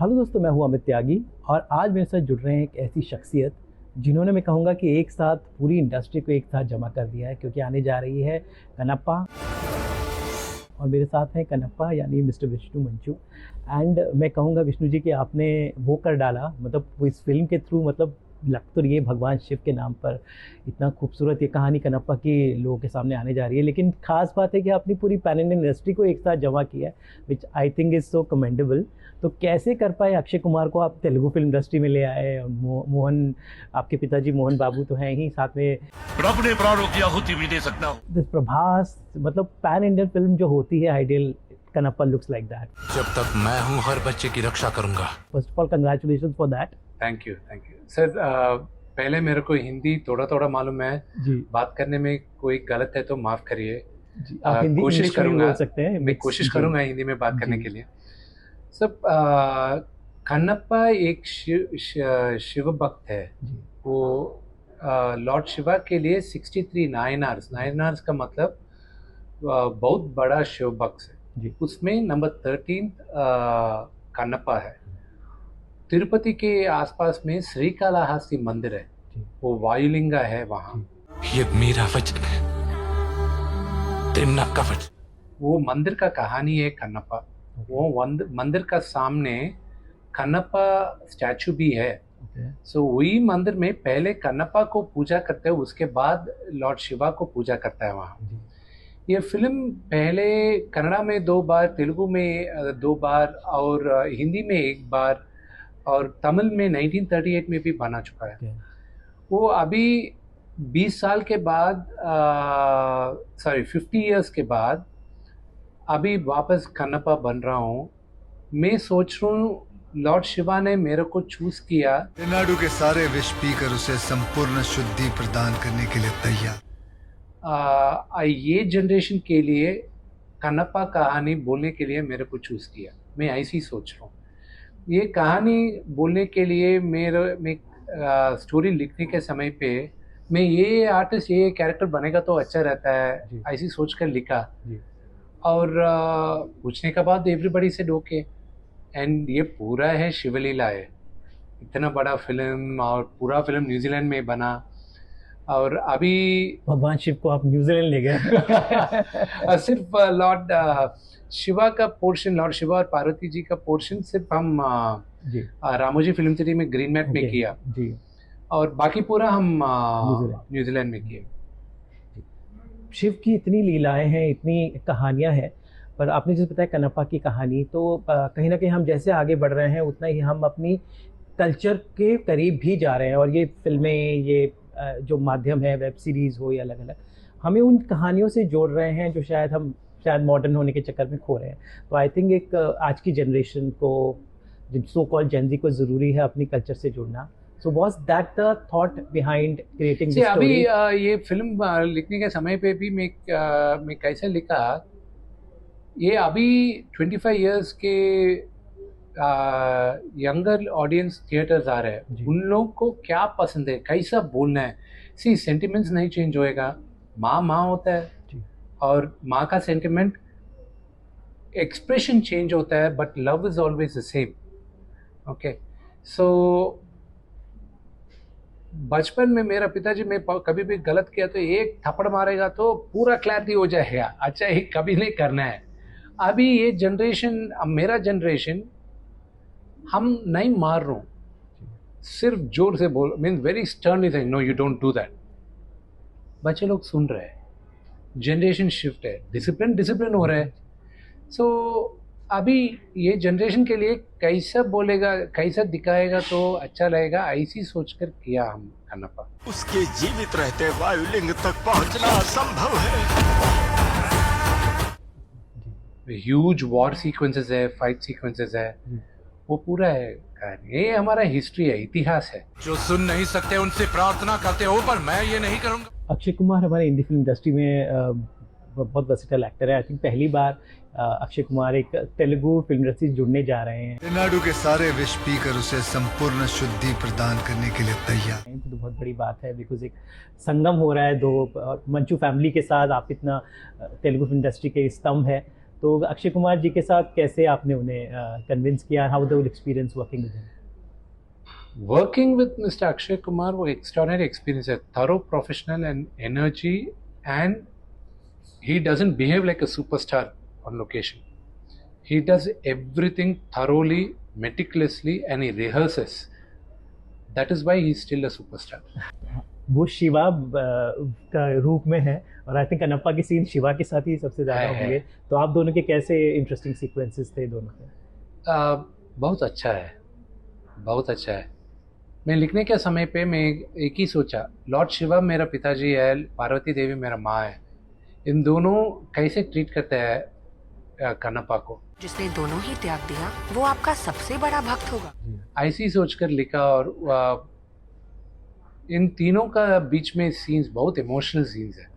Hello दोस्तों, मैं हूं अमित त्यागी और आज मेरे साथ जुड़ रहे हैं एक ऐसी शख्सियत जिन्होंने, मैं कहूँगा कि एक साथ पूरी इंडस्ट्री को एक साथ जमा कर दिया है, क्योंकि आने जा रही है कनप्पा। और मेरे साथ हैं कनप्पा यानी मिस्टर विष्णु मंचू। एंड मैं कहूँगा विष्णु जी कि आपने वो कर डाला, मतलब वो इस फिल्म के थ्रू, मतलब लग तो रही है भगवान शिव के नाम पर इतना खूबसूरत ये कहानी कनप्पा की लोगों के सामने आने जा रही है। लेकिन खास बात है कि आपने पूरी पैन इंडियन इंडस्ट्री को एक साथ जमा किया है, which I think is so commendable. तो कैसे कर पाए अक्षय कुमार को आप तेलुगु फिल्म इंडस्ट्री में ले आए? और मोहन, आपके पिताजी मोहन बाबू तो हैं ही, साथ में प्रभु ने प्राणों की आहुति भी दे सकता हूँ। दिस प्रभास, मतलब पैन इंडियन फिल्म जो होती है ideal, Kannappa looks like that. जब तक मैं हूँ हर बच्चे की रक्षा करूंगा। First of all congratulation for that. Thank you sir. पहले मेरे को हिंदी थोड़ा थोड़ा मालूम है जी, बात करने में कोई गलत है तो माफ करिए। जी आप हिंदी कोशिश इंग्लिश में भी करूंगा, बोल सकते हैं। मैं कोशिश जी, करूंगा हिंदी में बात करने जी। के लिए। सब कन्नप्पा एक शिव भक्त है। जी, वो लॉर्ड शिवा के लिए 63 नायनार्स का मतलब बहुत बड़ा शिव भक्त है। जी, उसमें नंबर 13 कन्नप्पा है। तिरुपति के आसपास में श्रीकालाहस्ती मंदिर है, जी। वो वायुलिंगा है वहाँ। ये मेरा वचन है, तेमना का वचन। वो मंदिर का कहानी है कन्नप्पा। वो मंदिर का सामने कन्नप्पा स्टैचू भी है। सो वही मंदिर में पहले कन्नप्पा को पूजा करते हैं, उसके बाद लॉर्ड शिवा को पूजा करता है वहाँ। ये फिल्म पहले कन्नड़ा में 2 बार, तेलुगु में 2 बार और हिंदी में 1 बार और तमिल में 1938 में भी बना चुका है। वो अभी 20 साल के बाद, 50 इयर्स के बाद अभी वापस कन्नप्पा बन रहा हूँ। मैं सोच रहा हूँ लॉर्ड शिवा ने मेरे को चूज किया। तमिलनाडु के सारे विष पीकर उसे संपूर्ण शुद्धि प्रदान करने के लिए तैयार। ये जनरेशन के लिए कन्नप्पा कहानी बोलने के लिए मेरे को चूज किया। मैं ऐसे ही सोच रहा हूँ। ये कहानी बोलने के लिए मैं स्टोरी लिखने के समय पे मैं ये आर्टिस्ट ये कैरेक्टर बनेगा तो अच्छा रहता है, ऐसी सोच कर लिखा। और पूछने के बाद एवरीबडी से ओके। एंड ये पूरा है शिवलीला है। इतना बड़ा फिल्म और पूरा फिल्म न्यूजीलैंड में बना। और अभी भगवान शिव को आप न्यूजीलैंड ले गए। सिर्फ लॉर्ड शिवा का पोर्शन, लॉर्ड शिवा और पार्वती जी का पोर्शन सिर्फ हम रामोजी फिल्म सिटी में ग्रीन मैट में किया जी, और बाकी पूरा हम न्यूजीलैंड में किए। शिव की इतनी लीलाएं हैं, इतनी कहानियां हैं, पर आपने जैसे बताया कन्नप्पा की कहानी, तो कहीं ना कहीं हम जैसे आगे बढ़ रहे हैं उतना ही हम अपनी कल्चर के करीब भी जा रहे हैं। और ये फिल्में, ये जो माध्यम है, वेब सीरीज़ हो या अलग अलग, हमें उन कहानियों से जोड़ रहे हैं जो शायद मॉडर्न होने के चक्कर में खो रहे हैं। तो आई थिंक एक आज की जनरेशन को, जो सो कॉल्ड जेनजी को, ज़रूरी है अपनी कल्चर से जुड़ना। So was that the thought behind creating this story? अभी ये फिल्म लिखने के समय पे भी मैं कैसे लिखा, ये अभी 25 इयर्स के यंगर ऑडियंस थिएटर्स आ रहे हैं, उन लोगों को क्या पसंद है, कैसा बोलना है। सेंटिमेंट्स नहीं चेंज होएगा। माँ होता है और माँ का सेंटिमेंट एक्सप्रेशन चेंज होता है, but love is always the same. Okay, so बचपन में मेरा पिताजी में कभी भी गलत किया तो एक थप्पड़ मारेगा तो पूरा क्लैरिटी हो जाएगा, अच्छा ये कभी नहीं करना है। अभी ये जनरेशन, मेरा जनरेशन, हम नहीं मार रहे, सिर्फ जोर से बोल, mean very sternly saying no you don't do that. बच्चे लोग सुन रहे हैं, जनरेशन शिफ्ट है, डिसिप्लिन हो रहा है। सो अभी ये जनरेशन के लिए कैसा बोलेगा, कैसा दिखाएगा तो अच्छा लगेगा, ऐसी सोचकर किया हम कन्नप्पा। उसके जीवित रहते वायुलिंग तक पहुंचना असंभव है। ह्यूज वॉर सीक्वेंसेस है, फाइट सीक्वेंसेस है, वो पूरा है कहानी। ये हमारा हिस्ट्री है, इतिहास है। जो सुन नहीं सकते उनसे प्रार्थना करते हो, पर मैं ये नहीं करूंगा। अक्षय कुमार हमारे इंडी फिल्म इंडस्ट्री में बहुत वर्सेटाइल एक्टर है। आई थिंक पहली बार अक्षय कुमार एक तेलुगु फिल्म इंडस्ट्री से जुड़ने जा रहे हैं। तमिलनाडु के सारे विष पीकर उसे संपूर्ण शुद्धि प्रदान करने के लिए तैयार। तो बहुत बड़ी बात है, बिकॉज एक संगम हो रहा है दो मंचू फैमिली के साथ। आप इतना तेलुगु फिल्म इंडस्ट्री के स्तंभ है, तो अक्षय कुमार जी के साथ कैसे आपने उन्हें कन्विंस किया, how the experience working with him? Working with mister Akshay Kumar वो एक्स्ट्रॉर्डिनरी एक्सपीरियंस है, thorough professional and energy, and he doesn't behave like a superstar on location. He does everything thoroughly, meticulously, and he rehearses. That is why he's still a superstar. वो शिवा का रूप में है, और I think Kannappa की scene Shiva के साथ ही सबसे ज़्यादा है। होंगे। तो आप दोनों के कैसे इंटरेस्टिंग सीक्वेंसेस थे दोनों के? बहुत अच्छा है, बहुत अच्छा है। मैं लिखने के समय पे मैं एक ही सोचा, लॉर्ड शिवा मेरा पिताजी है, पार्वती देवी मेरा माँ है, इन दोनों कैसे ट्रीट करते हैं कनप्पा को। जिसने दोनों ही त्याग दिया वो आपका सबसे बड़ा भक्त होगा। ऐसी सोचकर लिखा, और इन तीनों का बीच में सीन्स बहुत इमोशनल सीन्स है,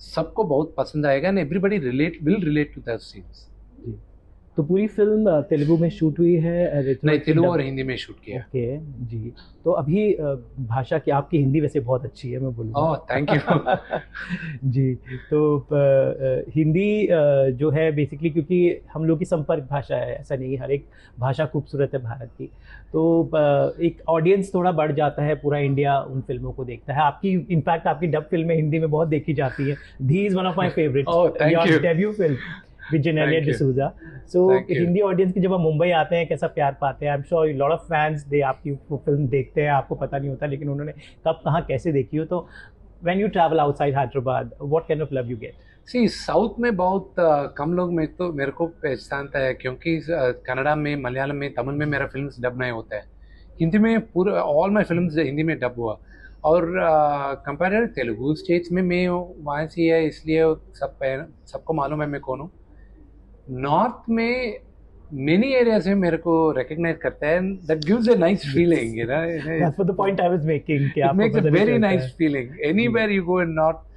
सबको बहुत पसंद आएगा, and everybody will relate to that scenes. तो पूरी फिल्म तेलुगु में शूट हुई है? नहीं, तेलुगु और हिंदी में शूट किया। ओके जी। तो अभी भाषा की, आपकी हिंदी वैसे बहुत अच्छी है, मैं बोलूँगा। ओह, थैंक यू। जी। तो हिंदी जो है बेसिकली, क्योंकि हम लोग की संपर्क भाषा है, ऐसा नहीं, हर एक भाषा खूबसूरत है भारत की, तो एक ऑडियंस थोड़ा बढ़ जाता है, पूरा इंडिया उन फिल्मों को देखता है। आपकी इनफैक्ट आपकी डब फिल्में हिंदी में बहुत देखी जाती है। धी is one of my favourite, your debut film with Genelia D'Souza. So Hindi audience की जब आप मुंबई आते हैं कैसा प्यार पाते हैं? I am sure lot of fans they आपकी फिल्म देखते हैं, आपको पता नहीं होता, लेकिन उन्होंने कब कहाँ कैसे देखी हो। तो when you travel outside Hyderabad, what kind of love you get? See, south में बहुत कम लोग मेरे को पहचानता है, क्योंकि कन्नड़ा में, मलयालम में, तमिल में मेरा फिल्म्स डब नहीं होता है। हिंदी में पूरा ऑल माई फिल्म्स हिंदी में डब हुआ, और कंपेयर तेलुगु स्टेट्स में मैं वहाँ से है, इसलिए सबको मालूम है मैं कौन हूँ। नॉर्थ में मेनी एरियाज में मेरे को रिकॉग्नाइज करता है, that gives a nice feeling, you know. That's what the point I was making, कि it makes a very nice feeling anywhere you go in north,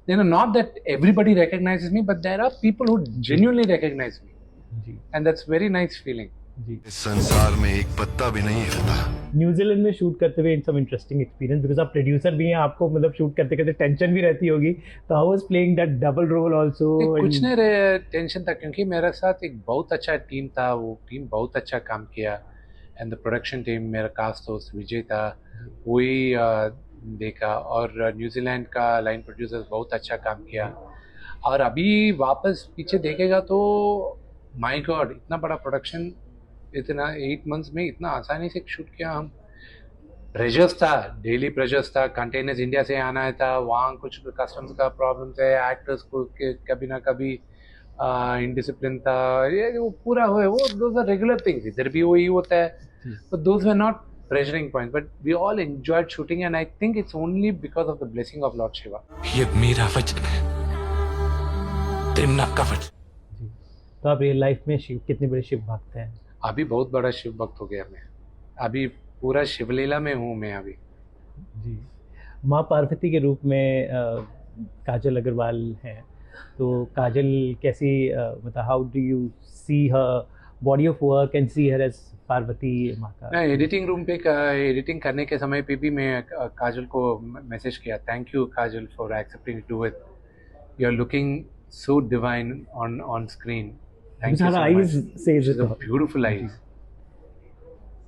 you know, not that everybody recognizes me, but there are people who genuinely recognize me, and that's very nice feeling. इस संसार में एक पत्ता भी नहीं हिलता। New Zealand में shoot करते हुए सम इंटरेस्टिंग एक्सपीरियंस, बिकॉज आप प्रोड्यूसर भी हैं, आपको मतलब शूट करते करते टेंशन भी रहती होगी, तो how was playing that double role also? कुछ नहीं रहे टेंशन था, क्योंकि मेरे साथ एक बहुत अच्छा टीम था, वो टीम बहुत अच्छा काम किया, एंड द प्रोडक्शन टीम, मेरा कास्ट दोस्त विजय था, वही देखा, और न्यूजीलैंड का लाइन प्रोड्यूसर्स बहुत अच्छा काम किया। और अभी वापस पीछे देखेगा तो माय गॉड, इतना बड़ा प्रोडक्शन, इतना 8 months में इतना आसानी से शूट किया हम। प्रेशर्स था, डेली प्रेशर्स था, कंटेनर्स इंडिया से आना था, वहाँ कुछ कस्टम्स का प्रॉब्लम है, एक्टर्स को कभी ना कभी इनडिसिप्लिन था, ये वो पूरा हुए, वो दोज आर रेगुलर थिंग्स, इधर भी वही होता है, तो those were not pressuring points, but we all enjoyed shooting, and I think it's only because of the blessing of Lord Shiva. ये मेरा वचन है, तेमना का वचन। तो आप रियल लाइफ में शिव, कितने बड़े शिव भक्त हैं? अभी बहुत बड़ा शिव भक्त हो गया मैं, अभी पूरा शिवलीला में हूँ मैं अभी। जी। माँ पार्वती के रूप में काजल अग्रवाल हैं, तो काजल कैसी, मतलब how do you see her body of work and see her as Parvati माँ का? मैं एडिटिंग रूम पे एडिटिंग करने के समय पे भी मैं काजल को मैसेज किया, thank you Kajal for accepting to it, you are looking so divine on screen, thank you so much, beautiful eyes,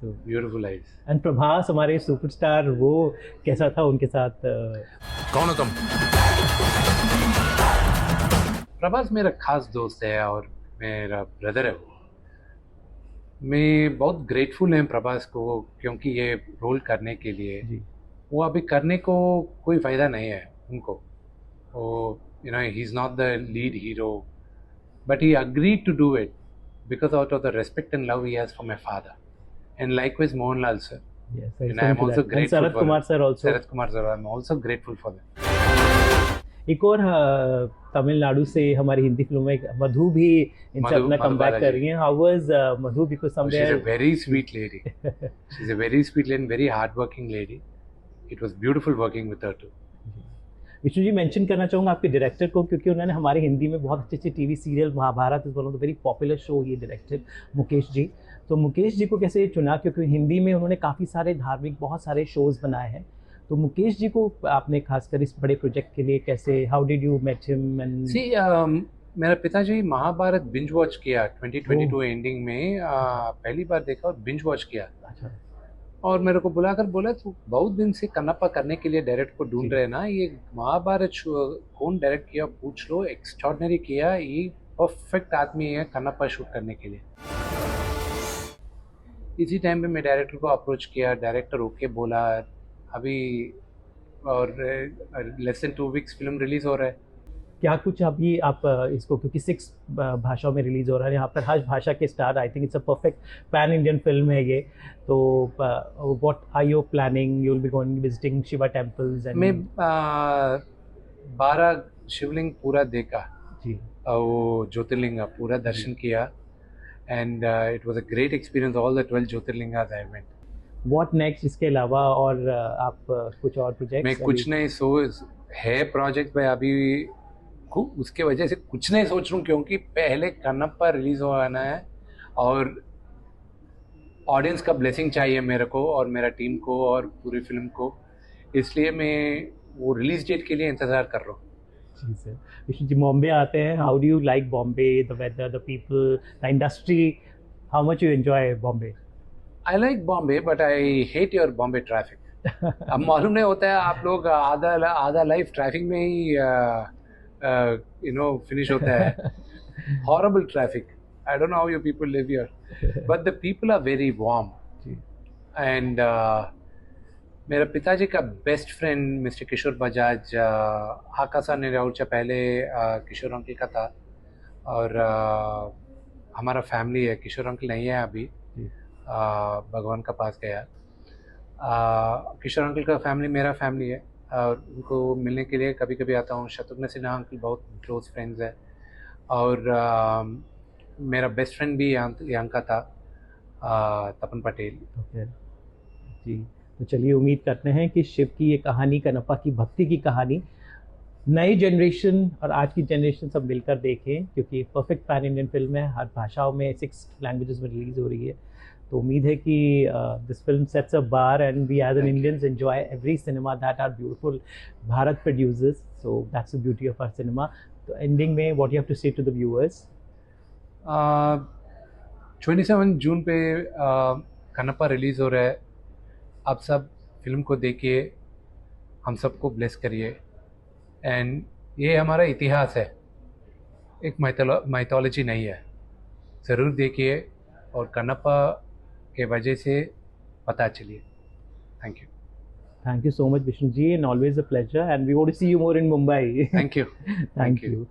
beautiful eyes. And Prabhas हमारे सुपरस्टार, वो कैसा था उनके साथ? कौन हो तुम? प्रभास मेरा खास दोस्त है और मेरा ब्रदर है। वो मैं बहुत ग्रेटफुल है प्रभास को, क्योंकि ये रोल करने के लिए जी। वो अभी करने को कोई फ़ायदा नहीं है उनको, वो you know he is not the lead hero, but he agreed to do it because out of the respect and love he has for my father, and likewise Mohanlal sir, and I am also grateful Sharad for Kumar sir also. Sharad Kumar sir, I am also grateful for them. एक और तमिलनाडु से हमारी Hindi film में मधु भी इनसे अपना comeback कर रही हैं। How was Madhu? Because She is a very sweet lady. She is a very sweet lady, very hardworking lady. It was beautiful working with her too. Vishnu ji, mention करना चाहूँगा आपके डायरेक्टर को, क्योंकि उन्होंने हमारे हिंदी में बहुत अच्छे अच्छे TV serial, Mahabharat is one of the very popular show, ये डायरेक्टर मुकेश जी। तो मुकेश जी को कैसे चुना? क्योंकि हिंदी में उन्होंने काफ़ी सारे धार्मिक बहुत सारे शोज़ बनाए हैं, तो मुकेश जी को आपने खासकर इस बड़े प्रोजेक्ट के लिए कैसे, how did you met him? And See, मेरा पिताजी महाभारत बिंज वॉच किया 2022 एंडिंग में, पहली बार देखा और बिंज वॉच किया। अच्छा। और मेरे को बुलाकर बोला तू बहुत दिन से कन्नप्पा करने के लिए डायरेक्ट को ढूंढ रहे ना, ये महाभारत कौन डायरेक्ट किया पूछ लो, एक्स्ट्रॉर्डिनरी किया, ये परफेक्ट आदमी है कन्नप्पा शूट करने के लिए। इसी टाइम पे मैं डायरेक्टर को अप्रोच किया, डायरेक्टर ओके बोला। अभी और less than 2 weeks film release हो रहा है। क्या कुछ अभी आप इसको, क्योंकि 6 भाषाओं में रिलीज़ हो रहा है, यहाँ पर हर भाषा के star, I think it's a perfect pan Indian film है ये, तो what are you planning, you will be going visiting Shiva temples and? मैं 12 शिवलिंग पूरा देखा जी, वो ज्योतिर्लिंग पूरा दर्शन किया, and it was a great experience, all the 12 Jyotirlingas I went. What next इसके अलावा, और आप कुछ और प्रोजेक्ट्स? मैं कुछ नहीं है प्रोजेक्ट भाई अभी, उसके वजह से कुछ नहीं सोच रहा हूँ, क्योंकि पहले कन्नप्पा रिलीज होना है और ऑडियंस का ब्लेसिंग चाहिए मेरे को और मेरा टीम को और पूरी फिल्म को, इसलिए मैं वो रिलीज डेट के लिए इंतज़ार कर रहा हूँ। जी सर। विष्णु जी, बॉम्बे आते हैं, how do you like Bombay, the weather, the people, the industry, how much you enjoy Bombay? I like Bombay but I hate your Bombay traffic. अब मालूम नहीं होता है, आप लोग आधा लाइफ ट्रैफिक में ही फिनिश होता है। Horrible traffic, I don't know how you people live here, but the people are very warm. And मेरा पिताजी का best friend mister Kishore Bajaj, आकाशा निराउचा पहले किशोर अंकल का था, और हमारा फैमिली है, किशोर अंकल नहीं है अभी, भगवान का पास गया। किशोर अंकल का फैमिली मेरा फैमिली है, और उनको मिलने के लिए कभी कभी आता हूँ। शत्रुघ्न सिन्हा अंकल बहुत क्लोज फ्रेंड्स है, और मेरा बेस्ट फ्रेंड भी यहाँ का था, तपन पटेल। ओके जी, तो चलिए उम्मीद करते हैं कि शिव की ये कहानी, कन्नप्पा की भक्ति की कहानी, नई जनरेशन और आज की जनरेशन सब मिलकर देखें, क्योंकि परफेक्ट पैन इंडियन फिल्म है, हर भाषाओं में 6 लैंग्वेजेस में रिलीज़ हो रही है। तो उम्मीद है कि this film sets a bar and we as an Indians enjoy every cinema that are beautiful Bharat producers, so that's the beauty of our cinema. तो एंडिंग में what you have to say to the viewers? 27 June पे Kannappa release हो रहा है। आप सब film को देखिए, हम सबको ब्लेस करिए, एंड ये हमारा इतिहास है, एक माइथोलॉजी नहीं है। ज़रूर देखिए और कन्नप्पा के वजह से पता चलिए। Thank you. Thank you so much, Vishnu ji, and always a pleasure. And we want to see you more in Mumbai. Thank you. Thank you.